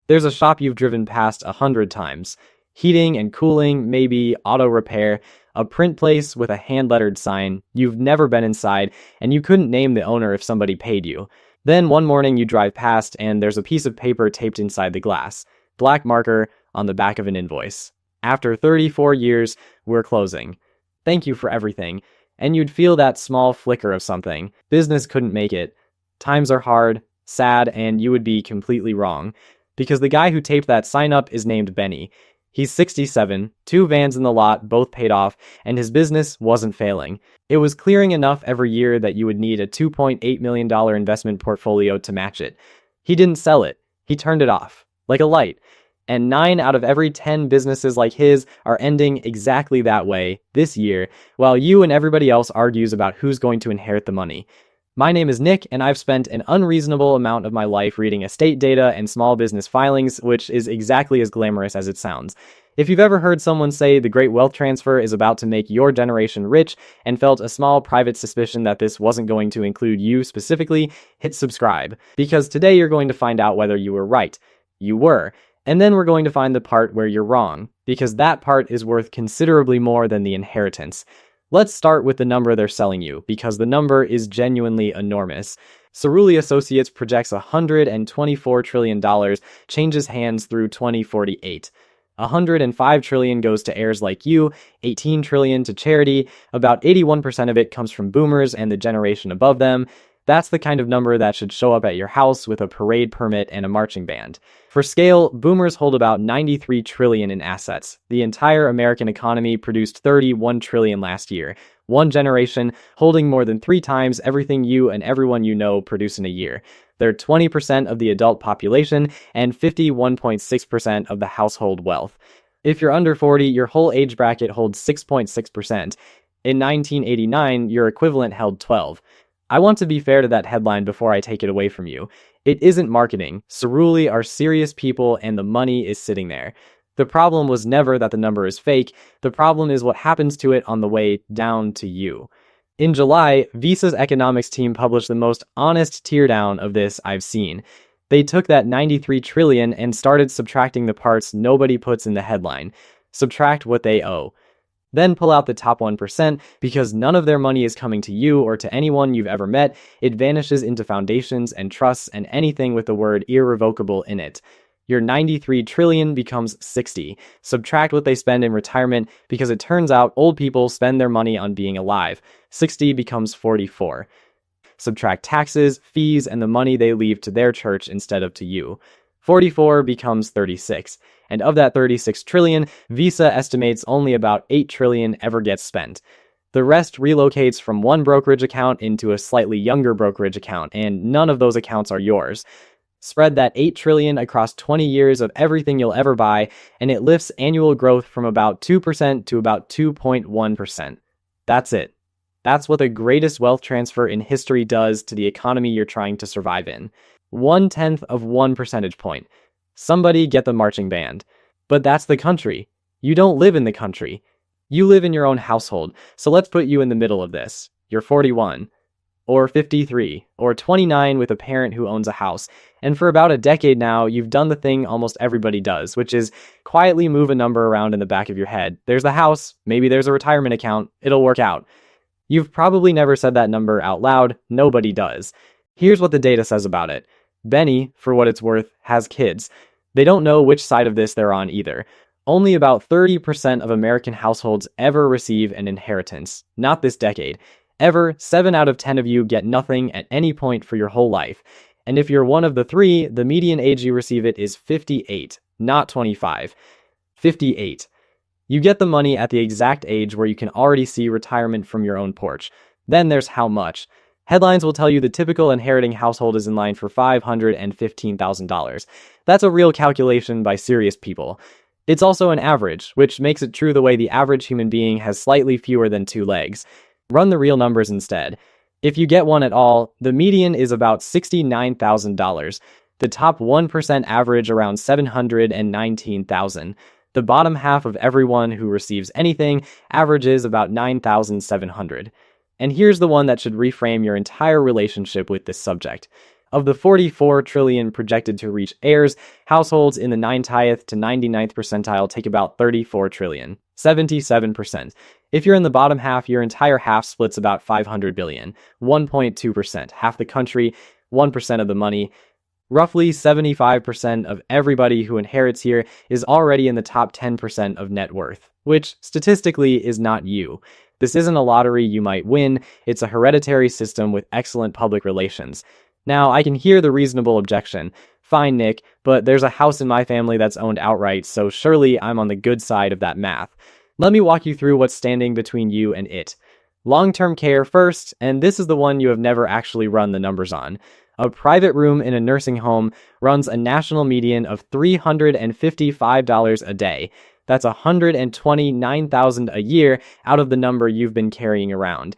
There's a shop you've driven past 100 times. Heating and cooling, maybe auto repair, a print place with a hand-lettered sign. You've never been inside, and you couldn't name the owner if somebody paid you. Then one morning you drive past, and there's a piece of paper taped inside the glass. Black marker on the back of an invoice. After 34 years, we're closing. Thank you for everything. And you'd feel that small flicker of something. Business couldn't make it. Times are hard, sad, and you would be completely wrong. Because the guy who taped that sign up is named Benny. He's 67, 2 vans in the lot, both paid off, and his business wasn't failing. It was clearing enough every year that you would need a $2.8 million investment portfolio to match it. He didn't sell it. He turned it off. Like a light. And 9 out of every 10 businesses like his are ending exactly that way this year, while you and everybody else argues about who's going to inherit the money. My name is Nick, and I've spent an unreasonable amount of my life reading estate data and small business filings, which is exactly as glamorous as it sounds. If you've ever heard someone say the great wealth transfer is about to make your generation rich and felt a small private suspicion that this wasn't going to include you specifically, hit subscribe. Because today you're going to find out whether you were right. You were. And then we're going to find the part where you're wrong, because that part is worth considerably more than the inheritance. Let's start with the number they're selling you, because the number is genuinely enormous. Cerulli Associates projects $124 trillion changes hands through 2048. $105 trillion goes to heirs like you, $18 trillion to charity, about 81% of it comes from boomers and the generation above them. That's the kind of number that should show up at your house with a parade permit and a marching band. For scale, boomers hold about $93 trillion in assets. The entire American economy produced $31 trillion last year. One generation holding more than 3 times everything you and everyone you know produce in a year. They're 20% of the adult population and 51.6% of the household wealth. If you're under 40, your whole age bracket holds 6.6%. In 1989, your equivalent held 12%. I want to be fair to that headline before I take it away from you. It isn't marketing. Cerulli are serious people and the money is sitting there. The problem was never that the number is fake. The problem is what happens to it on the way down to you. In July, Visa's economics team published the most honest teardown of this I've seen. They took that $93 trillion and started subtracting the parts nobody puts in the headline. Subtract what they owe. Then pull out the top 1%, because none of their money is coming to you or to anyone you've ever met. It vanishes into foundations and trusts and anything with the word irrevocable in it. Your $93 trillion becomes $60. Subtract what they spend in retirement, because it turns out old people spend their money on being alive. 60 becomes 44. Subtract taxes, fees, and the money they leave to their church instead of to you. 44 becomes 36. And of that 36 trillion, Visa estimates only about 8 trillion ever gets spent. The rest relocates from one brokerage account into a slightly younger brokerage account, and none of those accounts are yours. Spread that 8 trillion across 20 years of everything you'll ever buy, and it lifts annual growth from about 2% to about 2.1%. That's it. That's what the greatest wealth transfer in history does to the economy you're trying to survive in. 1/10 of 1 percentage point. Somebody get the marching band. But that's the country. You don't live in the country. You live in your own household, so let's put you in the middle of this. You're 41, or 53, or 29 with a parent who owns a house, and for about a decade now, you've done the thing almost everybody does, which is quietly move a number around in the back of your head. There's the house, maybe there's a retirement account, it'll work out. You've probably never said that number out loud, nobody does. Here's what the data says about it. Benny, for what it's worth, has kids. They don't know which side of this they're on either. Only about 30% of American households ever receive an inheritance. Not this decade. Ever, 7 out of 10 of you get nothing at any point for your whole life. And if you're one of the 3, the median age you receive it is 58, not 25. 58. You get the money at the exact age where you can already see retirement from your own porch. Then there's how much. Headlines will tell you the typical inheriting household is in line for $515,000. That's a real calculation by serious people. It's also an average, which makes it true the way the average human being has slightly fewer than 2 legs. Run the real numbers instead. If you get one at all, the median is about $69,000. The top 1% average around $719,000. The bottom half of everyone who receives anything averages about $9,700. And here's the one that should reframe your entire relationship with this subject. Of the 44 trillion projected to reach heirs, households in the 90th to 99th percentile take about 34 trillion, 77%. If you're in the bottom half, your entire half splits about 500 billion, 1.2%, half the country, 1% of the money. Roughly 75% of everybody who inherits here is already in the top 10% of net worth, which statistically is not you. This isn't a lottery you might win, it's a hereditary system with excellent public relations. Now, I can hear the reasonable objection. Fine, Nick, but there's a house in my family that's owned outright, so surely I'm on the good side of that math. Let me walk you through what's standing between you and it. Long-term care first, and this is the one you have never actually run the numbers on. A private room in a nursing home runs a national median of $355 a day. That's $129,000 a year out of the number you've been carrying around.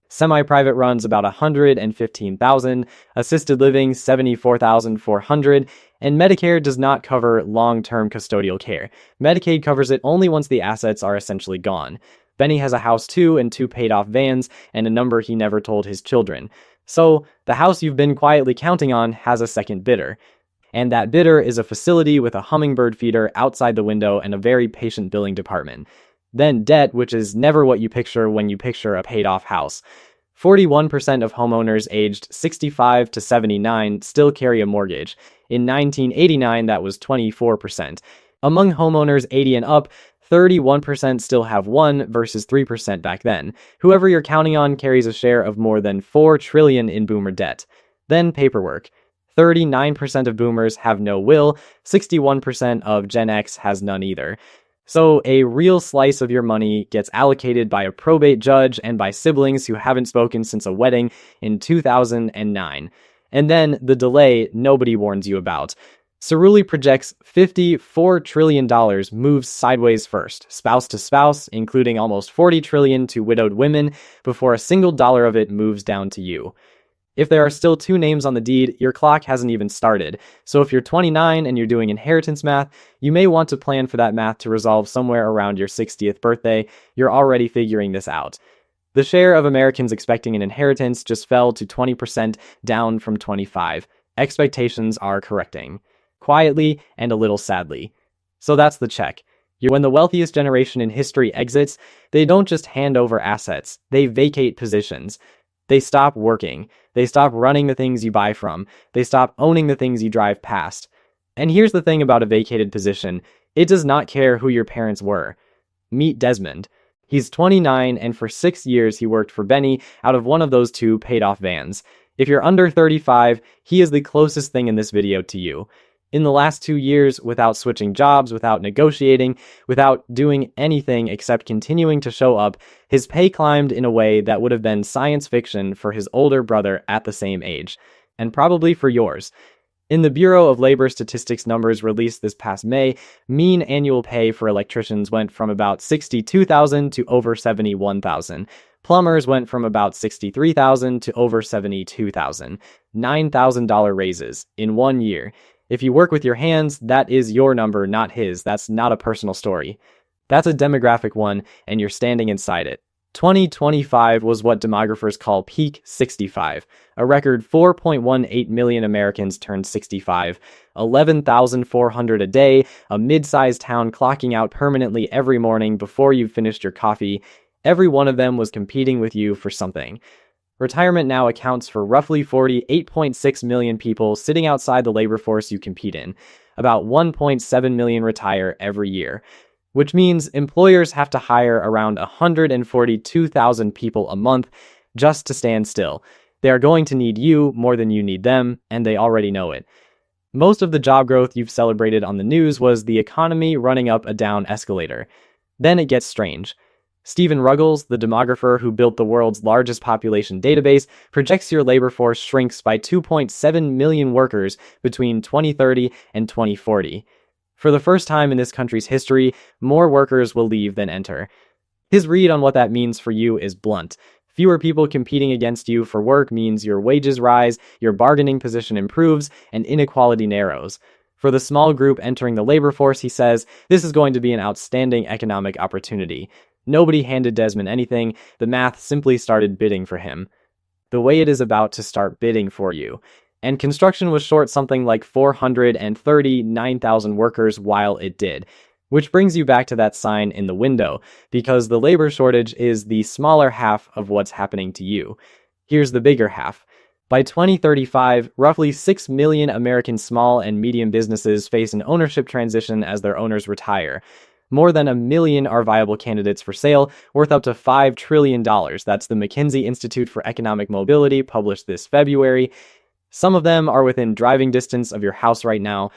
Semi-private runs about $115,000, assisted living $74,400, and Medicare does not cover long-term custodial care. Medicaid covers it only once the assets are essentially gone. Benny has a house too and 2 paid-off vans and a number he never told his children. So, the house you've been quietly counting on has a second bidder. And that bidder is a facility with a hummingbird feeder outside the window and a very patient billing department. Then debt, which is never what you picture when you picture a paid-off house. 41% of homeowners aged 65 to 79 still carry a mortgage. In 1989, that was 24%. Among homeowners 80 and up, 31% still have one versus 3% back then. Whoever you're counting on carries a share of more than $4 trillion in boomer debt. Then paperwork. 39% of boomers have no will, 61% of Gen X has none either. So a real slice of your money gets allocated by a probate judge and by siblings who haven't spoken since a wedding in 2009. And then the delay nobody warns you about. Cerulli projects $54 trillion moves sideways first, spouse to spouse, including almost $40 trillion to widowed women, before a single dollar of it moves down to you. If there are still 2 names on the deed, your clock hasn't even started. So if you're 29 and you're doing inheritance math, you may want to plan for that math to resolve somewhere around your 60th birthday. You're already figuring this out. The share of Americans expecting an inheritance just fell to 20%, down from 25%. Expectations are correcting. Quietly and a little sadly. So that's the check. When the wealthiest generation in history exits, they don't just hand over assets, they vacate positions. They stop working. They stop running the things you buy from. They stop owning the things you drive past. And here's the thing about a vacated position. It does not care who your parents were. Meet Desmond. He's 29, and for 6 years he worked for Benny out of one of those 2 paid-off vans. If you're under 35, he is the closest thing in this video to you. In the last 2 years, without switching jobs, without negotiating, without doing anything except continuing to show up, his pay climbed in a way that would have been science fiction for his older brother at the same age, and probably for yours. In the Bureau of Labor Statistics numbers released this past May, mean annual pay for electricians went from about $62,000 to over $71,000. Plumbers went from about $63,000 to over $72,000. $9,000 raises in 1 year. If you work with your hands, that is your number, not his. That's not a personal story. That's a demographic one, and you're standing inside it. 2025 was what demographers call peak 65. A record 4.18 million Americans turned 65. 11,400 a day, a mid-sized town clocking out permanently every morning before you've finished your coffee. Every one of them was competing with you for something. Retirement now accounts for roughly 48.6 million people sitting outside the labor force you compete in. About 1.7 million retire every year, which means employers have to hire around 142,000 people a month just to stand still. They are going to need you more than you need them, and they already know it. Most of the job growth you've celebrated on the news was the economy running up a down escalator. Then it gets strange. Stephen Ruggles, the demographer who built the world's largest population database, projects your labor force shrinks by 2.7 million workers between 2030 and 2040. For the first time in this country's history, more workers will leave than enter. His read on what that means for you is blunt. Fewer people competing against you for work means your wages rise, your bargaining position improves, and inequality narrows. For the small group entering the labor force, he says, this is going to be an outstanding economic opportunity. Nobody handed Desmond anything, the math simply started bidding for him. The way it is about to start bidding for you. And construction was short something like 439,000 workers while it did. Which brings you back to that sign in the window, because the labor shortage is the smaller half of what's happening to you. Here's the bigger half. By 2035, roughly 6 million American small and medium businesses face an ownership transition as their owners retire. More than 1 million are viable candidates for sale, worth up to $5 trillion. That's the McKinsey Institute for Economic Mobility, published this February. Some of them are within driving distance of your house right now,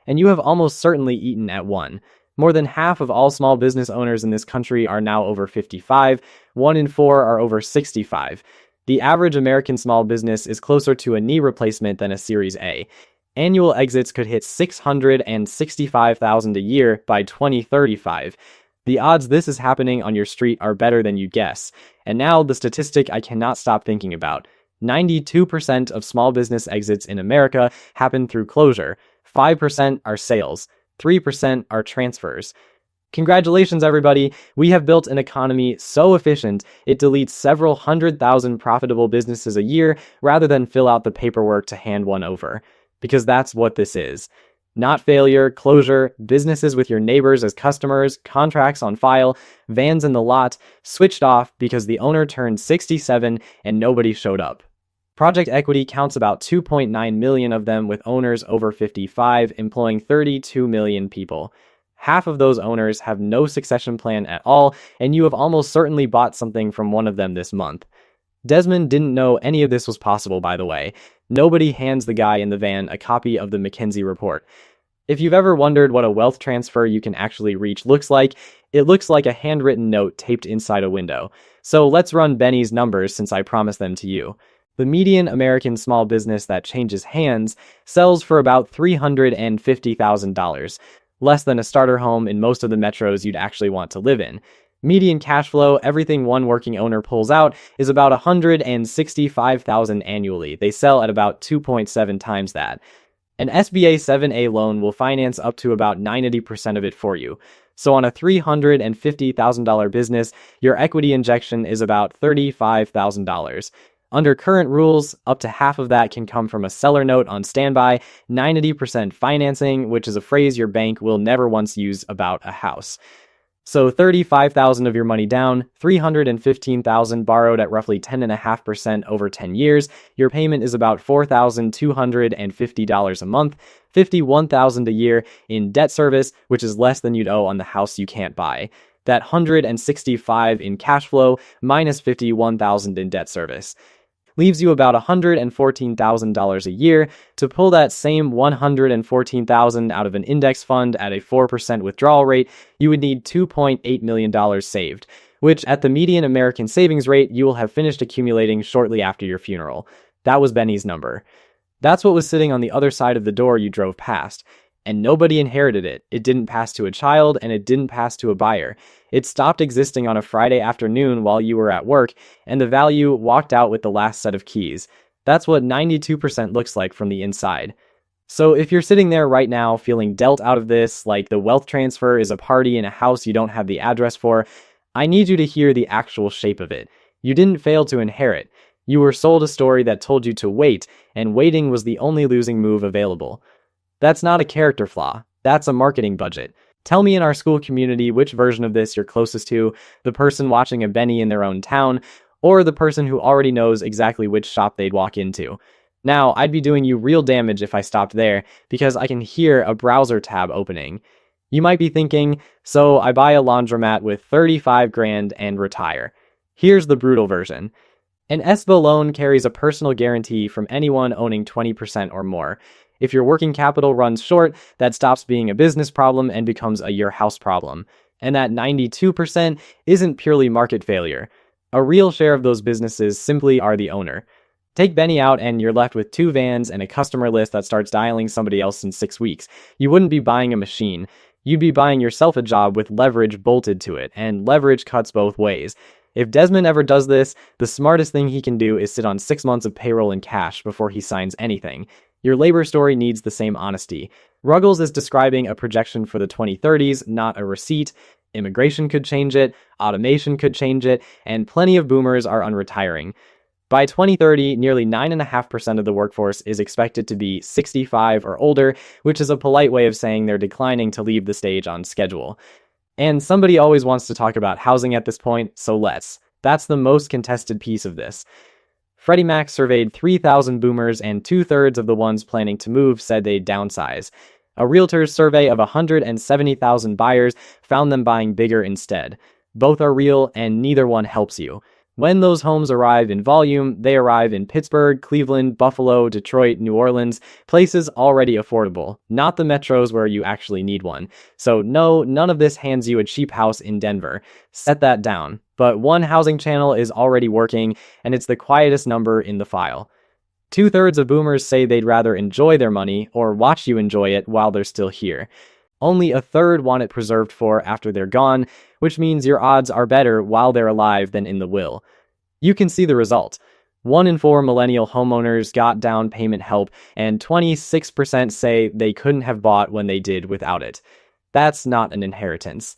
and you have almost certainly eaten at one. More than half of all small business owners in this country are now over 55. 1 in 4 are over 65. The average American small business is closer to a knee replacement than a Series A. Annual exits could hit 665,000 a year by 2035. The odds this is happening on your street are better than you guess. And now the statistic I cannot stop thinking about. 92% of small business exits in America happen through closure. 5% are sales. 3% are transfers. Congratulations, everybody. We have built an economy so efficient it deletes several 100,000 profitable businesses a year rather than fill out the paperwork to hand one over. Because that's what this is. Not failure, closure, businesses with your neighbors as customers, contracts on file, vans in the lot, switched off because the owner turned 67 and nobody showed up. Project Equity counts about 2.9 million of them, with owners over 55 employing 32 million people. Half of those owners have no succession plan at all, and you have almost certainly bought something from one of them this month. Desmond didn't know any of this was possible, by the way. Nobody hands the guy in the van a copy of the McKinsey report. If you've ever wondered what a wealth transfer you can actually reach looks like, it looks like a handwritten note taped inside a window. So let's run Benny's numbers since I promised them to you. The median American small business that changes hands sells for about $350,000, less than a starter home in most of the metros you'd actually want to live in. Median cash flow, everything one working owner pulls out, is about $165,000 annually. They sell at about 2.7 times that. An SBA 7A loan will finance up to about 90% of it for you. So on a $350,000 business, your equity injection is about $35,000. Under current rules, up to half of that can come from a seller note on standby, 90% financing, which is a phrase your bank will never once use about a house. So $35,000 of your money down, $315,000 borrowed at roughly 10.5% over 10 years. Your payment is about $4,250 a month, $51,000 a year in debt service, which is less than you'd owe on the house you can't buy. That $165,000 in cash flow minus $51,000 in debt service leaves you about $114,000 a year. To pull that same $114,000 out of an index fund at a 4% withdrawal rate, you would need $2.8 million saved, which at the median American savings rate, you will have finished accumulating shortly after your funeral. That was Benny's number. That's what was sitting on the other side of the door you drove past. And nobody inherited it. It didn't pass to a child, and it didn't pass to a buyer. It stopped existing on a Friday afternoon while you were at work, and the value walked out with the last set of keys. That's what 92% looks like from the inside. So if you're sitting there right now feeling dealt out of this, like the wealth transfer is a party in a house you don't have the address for, I need you to hear the actual shape of it. You didn't fail to inherit. You were sold a story that told you to wait, and waiting was the only losing move available. That's not a character flaw. That's a marketing budget. Tell me in our school community which version of this you're closest to, the person watching a Benny in their own town, or the person who already knows exactly which shop they'd walk into. Now, I'd be doing you real damage if I stopped there, because I can hear a browser tab opening. You might be thinking, so I buy a laundromat with 35 grand and retire. Here's the brutal version. An SBA loan carries a personal guarantee from anyone owning 20% or more. If your working capital runs short, that stops being a business problem and becomes a your house problem. And that 92% isn't purely market failure. A real share of those businesses simply are the owner. Take Benny out and you're left with 2 vans and a customer list that starts dialing somebody else in 6 weeks. You wouldn't be buying a machine. You'd be buying yourself a job with leverage bolted to it, and leverage cuts both ways. If Desmond ever does this, the smartest thing he can do is sit on 6 months of payroll in cash before he signs anything. Your labor story needs the same honesty. Ruggles is describing a projection for the 2030s, not a receipt. Immigration could change it, automation could change it, and plenty of boomers are unretiring. By 2030, nearly 9.5% of the workforce is expected to be 65 or older, which is a polite way of saying they're declining to leave the stage on schedule. And somebody always wants to talk about housing at this point, so let's. That's the most contested piece of this. Freddie Mac surveyed 3,000 boomers, and 2/3 of the ones planning to move said they'd downsize. A realtor's survey of 170,000 buyers found them buying bigger instead. Both are real, and neither one helps you. When those homes arrive in volume, they arrive in Pittsburgh, Cleveland, Buffalo, Detroit, New Orleans, places already affordable, not the metros where you actually need one. So no, none of this hands you a cheap house in Denver. Set that down. But one housing channel is already working, and it's the quietest number in the file. 2/3 of boomers say they'd rather enjoy their money or watch you enjoy it while they're still here. Only 1/3 want it preserved for after they're gone, which means your odds are better while they're alive than in the will. You can see the result. 1 in 4 millennial homeowners got down payment help, and 26% say they couldn't have bought when they did without it. That's not an inheritance.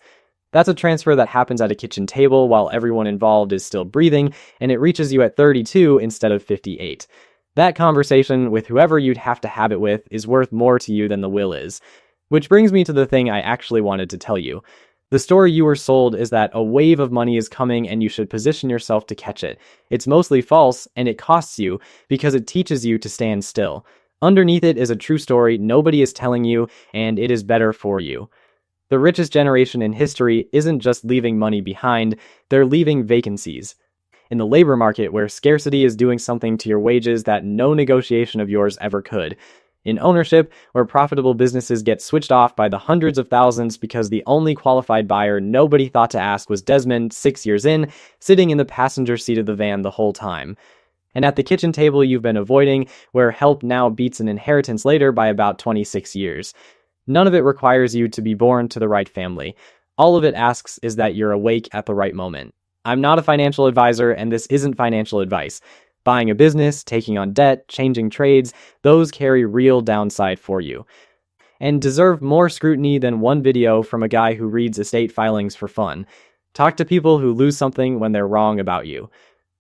That's a transfer that happens at a kitchen table while everyone involved is still breathing, and it reaches you at 32 instead of 58. That conversation with whoever you'd have to have it with is worth more to you than the will is. Which brings me to the thing I actually wanted to tell you. The story you were sold is that a wave of money is coming and you should position yourself to catch it. It's mostly false, and it costs you because it teaches you to stand still. Underneath it is a true story nobody is telling you, and it is better for you. The richest generation in history isn't just leaving money behind, they're leaving vacancies. In the labor market, where scarcity is doing something to your wages that no negotiation of yours ever could. In ownership, where profitable businesses get switched off by the hundreds of thousands because the only qualified buyer nobody thought to ask was Desmond 6 years in, sitting in the passenger seat of the van the whole time. And at the kitchen table you've been avoiding, where help now beats an inheritance later by about 26 years. None of it requires you to be born to the right family. All of it asks is that you're awake at the right moment. I'm not a financial advisor, and this isn't financial advice. Buying a business, taking on debt, changing trades, those carry real downside for you. And deserve more scrutiny than one video from a guy who reads estate filings for fun. Talk to people who lose something when they're wrong about you.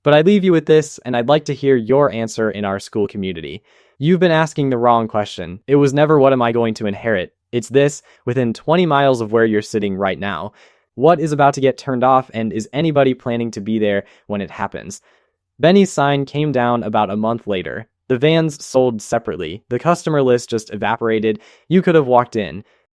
But I leave you with this, and I'd like to hear your answer in our school community. You've been asking the wrong question. It was never what am I going to inherit? It's this, within 20 miles of where you're sitting right now. What is about to get turned off, and is anybody planning to be there when it happens? Benny's sign came down about a month later. The vans sold separately. The customer list just evaporated. You could have walked in.